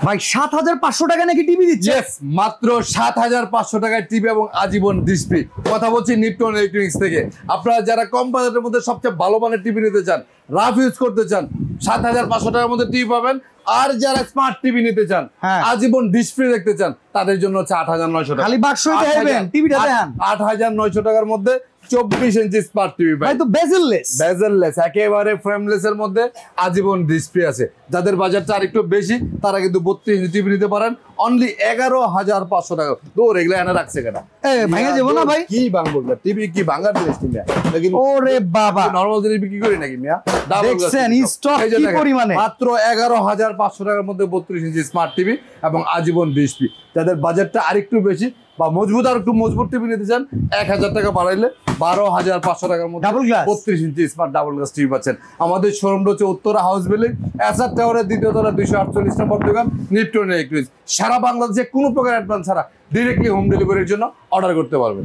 ভাই ৭৫০০ টাকা নাকি টিভি দিচ্ছে? ইয়েস, মাত্র ৭৫০০ টাকায় টিভি এবং আজীবন ডিসপ্লে। কথা বলছি নিপটন ইলেকট্রনিক্স থেকে। আপনারা যারা কম বাজেটের মধ্যে সবচেয়ে ভালো মানের টিভি নিতে চান, রাফ ইউজ করতে চান, ৭৫০০ টাকার মধ্যে টিভি পাবেন। আর যারা স্মার্ট টিভি নিতে চান, আজীবন ডিসপ্লে দেখতে চান, তাদের জন্য হচ্ছে ৮৯০০ টাকা। খালি বাক্সই দেখাবেন, টিভিটা দেখান। ৮৯০০ টাকার মধ্যে 24 ইঞ্চি স্মার্ট টিভি ভাই তো বেজেললেস, একেবারে ফ্রেমলেস এর মধ্যে আজীবন ডিসপ্লে আছে। যাদের বাজারটা আরেকটু বেশি তারা কিন্তু 32 ইঞ্চি টিভি নিতে পারেন অনলি ১১৫০০ টাকা। দূর এগুলো এনে রাখছে কেন? ভাঙা যাবো না ভাই? কি ভাঙবো টিভি? কি ভাঙার জিনিস মিয়া? ওরে বাবা, নরমাল জিনিস বিক্রি করি নাকি মিয়া? দেখছেন স্টক কি পরিমাণে? মাত্র ১১৫০০ টাকার মধ্যে 32 ইঞ্চি স্মার্ট টিভি এবং আজীবন ডিসপ্লে। যাদের বাজেটটা আরেকটু বেশি বা মজবুত, আর একটু মজবুত টিভি নিতে চান, ১০০০ টাকা বাড়াইলে ১২৫০০ টাকার মধ্যে 32 ইঞ্চি স্মার্ট ডাবল গ্লাস টিভি পাচ্ছেন। আমাদের শোরুমটা হচ্ছে উত্তরা হাউস বিল্ডিং, এসআর টাওয়ারের ২য় তলা ২৪৮ নম্বর দোকান, নিপটন ইলেকট্রনিক্স। সারা বাংলাদেশে কোনো প্রকার অ্যাডভান্স ছাড়া ডিরেক্টলি হোম ডেলিভারির জন্য অর্ডার করতে পারবেন।